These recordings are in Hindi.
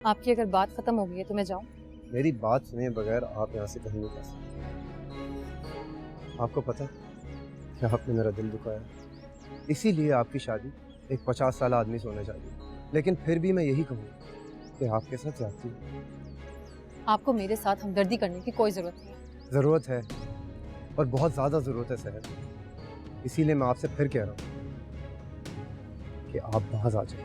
आपकी अगर बात खत्म हो गई है तो मैं जाऊं? मेरी बात सुने बगैर आप यहाँ से कहीं नहीं जा सकते। आपको पता है कि आपने मेरा दिल दुखाया, इसीलिए आपकी शादी एक 50 साल आदमी से होने चाहिए। लेकिन फिर भी मैं यही कहूँगा कि आपके साथ जाती है। आपको मेरे साथ हमदर्दी करने की कोई जरूरत नहीं है। ज़रूरत है और बहुत ज़्यादा ज़रूरत है सहर। इसीलिए मैं आपसे फिर कह रहा हूँ कि आप बाहर आ जाइए।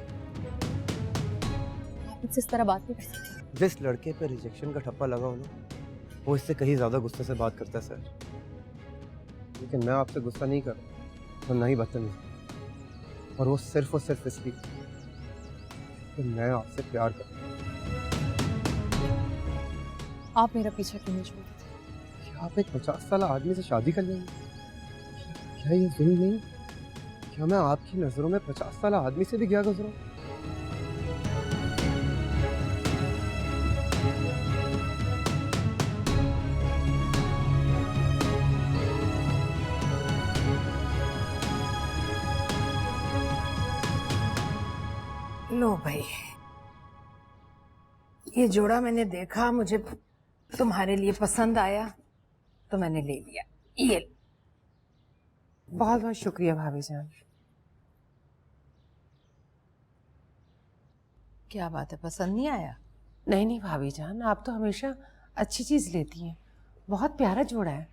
आप मुझसे इस तरह बात नहीं कर सकते। जिस लड़के पे रिजेक्शन का ठप्पा लगा हो ना, वो इससे कहीं ज़्यादा गुस्से से बात करता है सर। लेकिन मैं आपसे गुस्सा नहीं कर रहा और ना ही बदतमीज़ी, और वो सिर्फ इसलिए कि मैं आपसे प्यार करता हूँ। आप मेरा पीछा क्यों नहीं छोड़ते? क्या आप एक 50 साल आदमी से शादी कर लेंगे? क्या ये जुल्म नहीं? क्या मैं आपकी नज़रों में 50 साल आदमी से भी क्या गुजरा? लो भाई, ये जोड़ा मैंने देखा, मुझे तुम्हारे लिए पसंद आया तो मैंने ले लिया। ये बहुत बहुत शुक्रिया भाभी जान। क्या बात है, पसंद नहीं आया? नहीं नहीं भाभी जान, आप तो हमेशा अच्छी चीज लेती हैं। बहुत प्यारा जोड़ा है।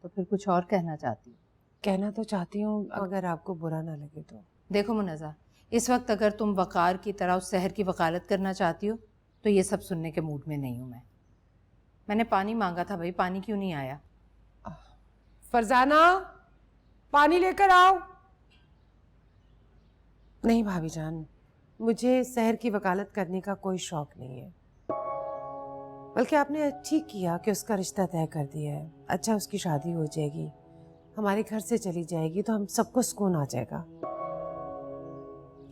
तो फिर कुछ और कहना चाहती हूँ? कहना तो चाहती हूँ, अगर आपको बुरा ना लगे तो। देखो मुनज़्ज़ा, इस वक्त अगर तुम वकार की तरह उस शहर की वकालत करना चाहती हो तो ये सब सुनने के मूड में नहीं हूँ मैं। मैंने पानी मांगा था भाई, पानी क्यों नहीं आया? फरजाना, पानी लेकर आओ। नहीं भाभी जान, मुझे शहर की वकालत करने का कोई शौक नहीं है। बल्कि आपने ठीक किया कि उसका रिश्ता तय कर दिया है। अच्छा, उसकी शादी हो जाएगी, हमारे घर से चली जाएगी तो हम सबको सुकून आ जाएगा।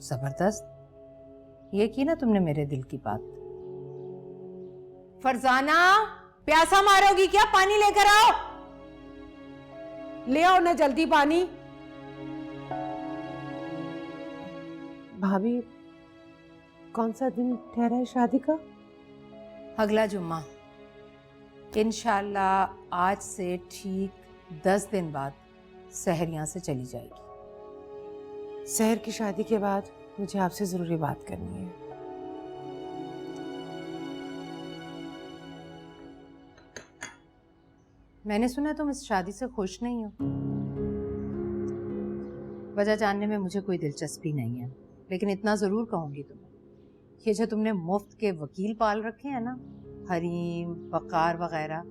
जबरदस्त, ये की ना तुमने मेरे दिल की बात। फरजाना, प्यासा मारोगी क्या? पानी लेकर आओ। ले आओ ना जल्दी पानी। भाभी, कौन सा दिन ठहरा है शादी का? अगला जुम्मा। इंशाल्लाह आज से ठीक 10 दिन बाद सहर यहाँ से चली जाएगी। शहर की शादी के बाद मुझे आपसे जरूरी बात करनी है। मैंने सुना तुम इस शादी से खुश नहीं हो। वजह जानने में मुझे कोई दिलचस्पी नहीं है, लेकिन इतना जरूर कहूंगी तुम्हें, ये जो तुमने मुफ्त के वकील पाल रखे हैं ना, हरीम, वकार वगैरह,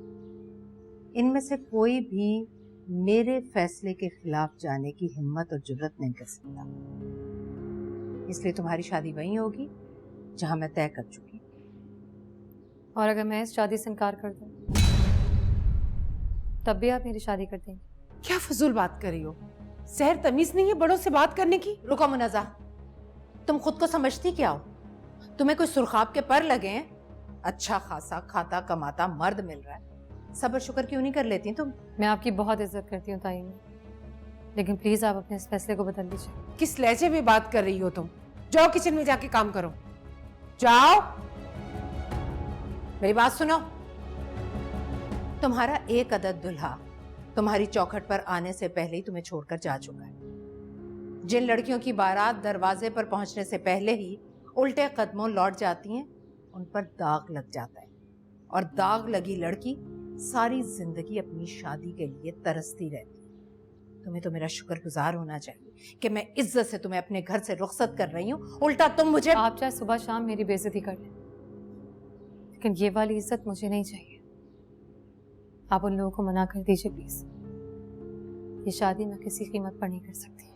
इनमें से कोई भी मेरे फैसले के खिलाफ जाने की हिम्मत और जुर्रत नहीं कर सकता। इसलिए तुम्हारी शादी वहीं होगी जहां मैं तय कर चुकी। और अगर मैं इस शादी से इनकार कर दूं तब भी आप मेरी शादी कर देंगे? क्या फजूल बात कर रही हो? शहर तमीज नहीं है बड़ों से बात करने की? रुको मुनज़्ज़ा, तुम खुद को समझती क्या हो? तुम्हें कोई सुरखाब के पर लगे हैं? अच्छा खासा खाता कमाता मर्द मिल रहा है, सब्र शुक्र क्यों नहीं कर लेती तुम? मैं आपकी बहुत इज्जत करती हूँ ताईमी, लेकिन प्लीज आप अपने इस फैसले को बदल लीजिए। किस लहजे में बात कर रही हो तुम? जाओ किचन में जाके काम करो, जाओ। मेरी बात सुनो, तुम्हारा एक अदद दुल्हा तुम्हारी चौखट पर आने से पहले ही तुम्हें छोड़कर जा चुका है। जिन लड़कियों की बारात दरवाजे पर पहुंचने से पहले ही उल्टे कदमों लौट जाती हैं, उन पर दाग लग जाता है, और दाग लगी लड़की सारी जिंदगी अपनी शादी के लिए तरसती रहती है। तुम्हें तो मेरा शुक्रगुजार होना चाहिए कि मैं इज्जत से तुम्हें अपने घर से रुखसत कर रही हूँ, उल्टा तुम मुझे। आप चाहे सुबह शाम मेरी बेइज्जती कर लें, लेकिन ये वाली इज्जत मुझे नहीं चाहिए। आप उन लोगों को मना कर दीजिए प्लीज। ये शादी मैं किसी कीमत पर नहीं कर सकती।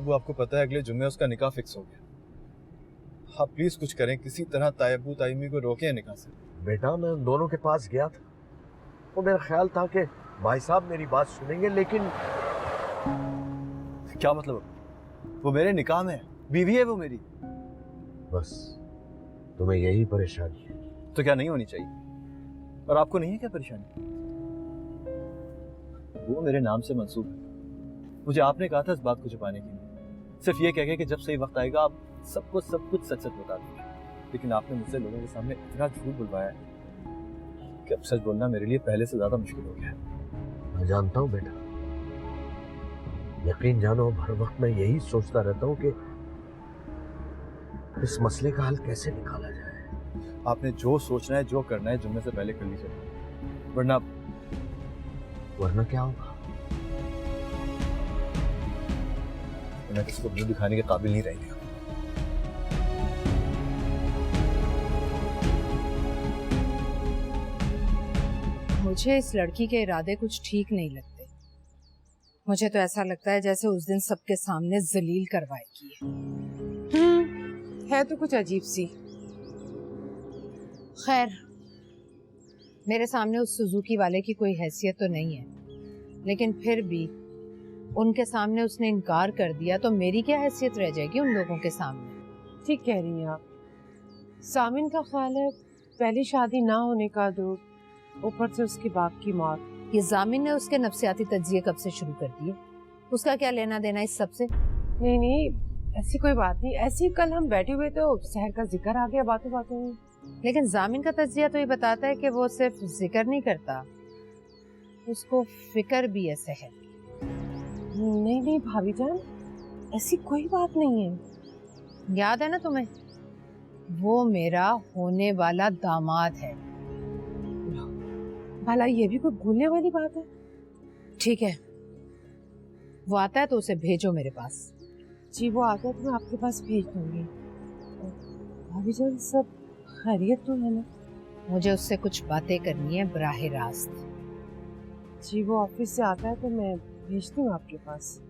अब आपको पता है अगले जुम्मे उसका निकाह फिक्स हो गया। आप प्लीज कुछ करें, किसी तरह तायबू ताइमी को रोकें निकाह से। बेटा, मैं उन दोनों के पास गया था, वो मेरा ख्याल था कि भाई साहब मेरी बात सुनेंगे, लेकिन क्या मतलब? वो मेरे निकाह में है, बीवी है वो मेरी। बस तुम्हें यही परेशानी है। तो क्या नहीं होनी चाहिए? और आपको नहीं है क्या परेशानी? वो मेरे नाम से मंसूब है। मुझे आपने कहा था इस बात को छुपाने के लिए, सिर्फ ये कह के कि जब सही वक्त आएगा आप सबको सब कुछ सच सच बता देंगे। लेकिन आपने मुझसे लोगों के सामने इतना झूठ बुलवाया है कि अब सच बोलना मेरे लिए पहले से ज्यादा मुश्किल हो गया है। मैं जानता हूँ बेटा, यकीन जानो हर वक्त मैं यही सोचता रहता हूँ कि इस मसले का हल कैसे निकाला जाए। आपने जो सोचना है, जो करना है, जुम्मे से पहले कर लीजिए, वरना क्या होगा? मैं किसी को मुंह दिखाने के काबिल नहीं रहेंगे। मुझे इस लड़की के इरादे कुछ ठीक नहीं लगते। मुझे तो ऐसा लगता है जैसे उस दिन सबके सामने जलील करवाएगी। है तो कुछ अजीब सी। खैर, मेरे सामने उस सुजुकी वाले की कोई हैसियत तो नहीं है, लेकिन फिर भी उनके सामने उसने इनकार कर दिया तो मेरी क्या हैसियत रह जाएगी उन लोगों के सामने। ठीक कह रही हैं आप। सामिन का ख्याल है पहली शादी ना होने का दुख, ऊपर से उसके बाप की मौत। ये जामिन ने उसके नफ्सियाती तज्जिए कब से शुरू कर दिए? उसका क्या लेना देना इस सब से? नहीं, ऐसी कोई बात नहीं। ऐसी कल हम बैठे हुए तो शहर का जिक्र आ गया बातों बातों में। लेकिन जामिन का तज्जिया तो ये बताता है कि वो सिर्फ जिक्र नहीं करता, उसको फिक्र भी है शहर। नहीं भाभी जान, ऐसी कोई बात नहीं है। याद है ना तुम्हें, वो मेरा होने वाला दामाद है। भला ये भी कोई भूलने वाली बात है? ठीक है, वो आता है तो उसे भेजो मेरे पास। जी वो आता है तो मैं आपके पास भेज दूंगी। भाभी जान सब खैरियत तो है ना? मुझे उससे कुछ बातें करनी है बराह रास्त। जी वो ऑफिस से आता है तो मैं भेजती हूँ आपके पास।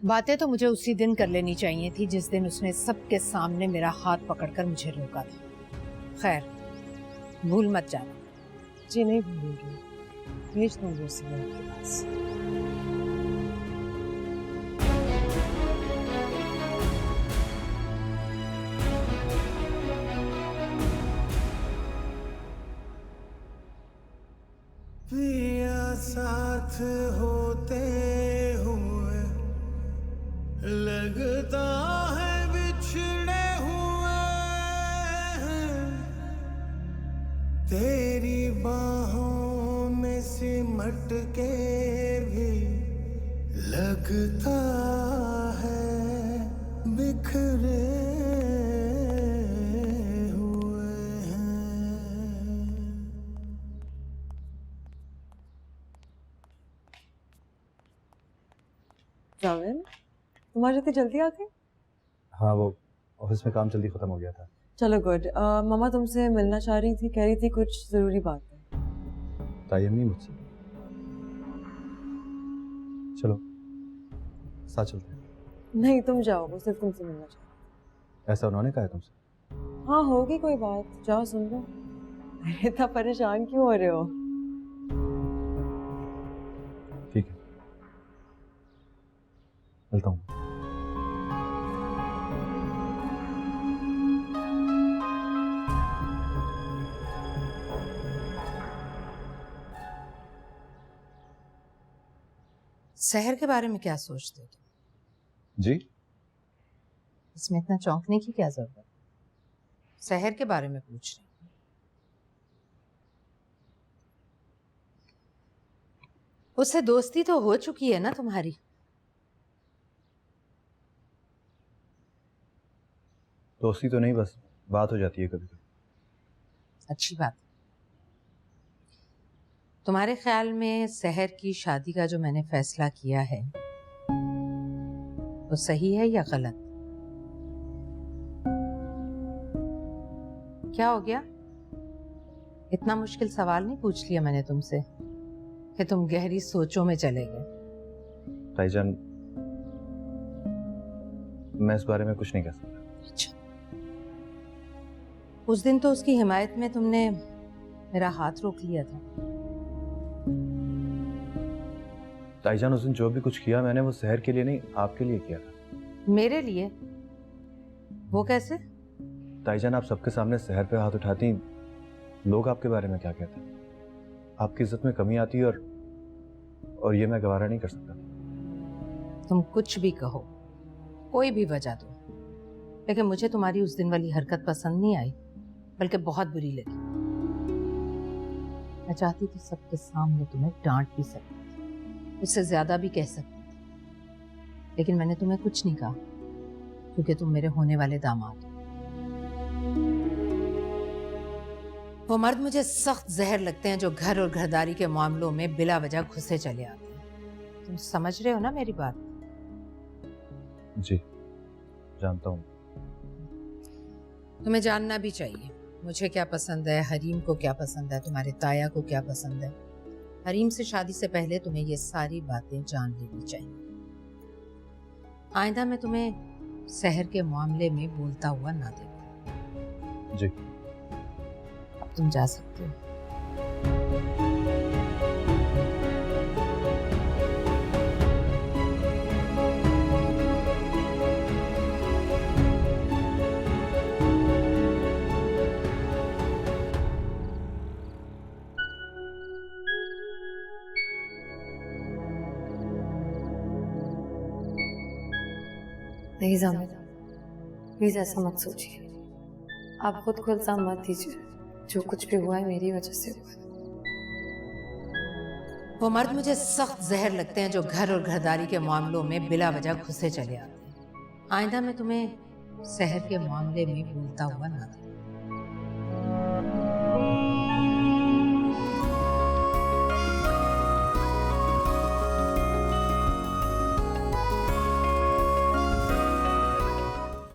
बातें तो मुझे उसी दिन कर लेनी चाहिए थी जिस दिन उसने सबके सामने मेरा हाथ पकड़कर मुझे रोका था। खैर, भूल मत जाना। जी नहीं भूलूंगी, भेज दूंगी उसे मैं आपके पास। पिया साथ होते हुए लगता है बिछड़े हुए हैं, तेरी बाहों में सिमट के भी लगता है बिखरे जावेद, तुम्हारे इतनी जल्दी आ गए? हाँ, वो ऑफिस में काम जल्दी खत्म हो गया था। चलो गुड। मम्मा तुमसे मिलना चाह रही थी, कह रही थी कुछ जरूरी बात है। तायम नहीं मुझसे। चलो साथ चलते हैं। नहीं तुम जाओ, वो सिर्फ तुमसे मिलना चाह रही। ऐसा उन्होंने कहा है तुमसे? हाँ होगी कोई बात, जाओ सुन लो। इतना परेशान क्यों हो रहे हो? ठीक है, मिलता हूँ। शहर के बारे में क्या सोचते हो तुम? जी? इसमें इतना चौंकने की क्या जरूरत है? शहर के बारे में पूछ रही हूँ। उससे दोस्ती तो हो चुकी है ना तुम्हारी? दोस्ती तो नहीं, बस बात हो जाती है कभी कभी। अच्छी बात। तुम्हारे ख्याल में शहर की शादी का जो मैंने फैसला किया है वो सही है या गलत? क्या हो गया? इतना मुश्किल सवाल नहीं पूछ लिया मैंने तुमसे कि तुम गहरी सोचों में चले गए। भाईजान, मैं इस बारे में कुछ नहीं कह सकता। अच्छा, उस दिन तो उसकी हिमायत में तुमने मेरा हाथ रोक लिया था। ताईजान उस दिन जो भी कुछ किया मैंने वो शहर के लिए नहीं आपके लिए किया था। मेरे लिए? वो कैसे? ताईजान आप सबके सामने शहर पे हाथ उठाती, लोग आपके बारे में क्या कहते हैं, आपकी इज्जत में कमी आती है और ये मैं गवारा नहीं कर सकता। तुम कुछ भी कहो, कोई भी वजह दो, लेकिन मुझे तुम्हारी उस दिन वाली हरकत पसंद नहीं आई, बल्कि बहुत बुरी लगी। मैं चाहती थी सबके सामने तुम्हें डांट भी सकती थी, उससे ज्यादा भी कह सकती थी, लेकिन मैंने तुम्हें कुछ नहीं कहा क्योंकि तुम मेरे होने वाले दामाद हो। वो मर्द मुझे सख्त जहर लगते हैं जो घर और घरदारी के मामलों में बिला वजह घुसे चले आते हैं। तुम समझ रहे हो ना मेरी बात? जी जानता हूँ। तुम्हें जानना भी चाहिए मुझे क्या पसंद है, हरीम को क्या पसंद है, तुम्हारे ताया को क्या पसंद है। हरीम से शादी से पहले तुम्हें ये सारी बातें जान लेनी चाहिए। आइंदा मैं तुम्हें शहर के मामले में बोलता हुआ ना देखूं। जी अब तुम जा सकते हो। नहीं जामिद, प्लीज ऐसा मत सोचिए। आप खुद को इल्जाम मत दीजिए, जो कुछ भी हुआ है मेरी वजह से हुआ है। वो मर्द मुझे सख्त जहर लगते हैं जो घर और घरदारी के मामलों में बिला वजह घुसे चले आते हैं। आइंदा मैं तुम्हें शहर के मामले में बोलता हुआ ना देखूं।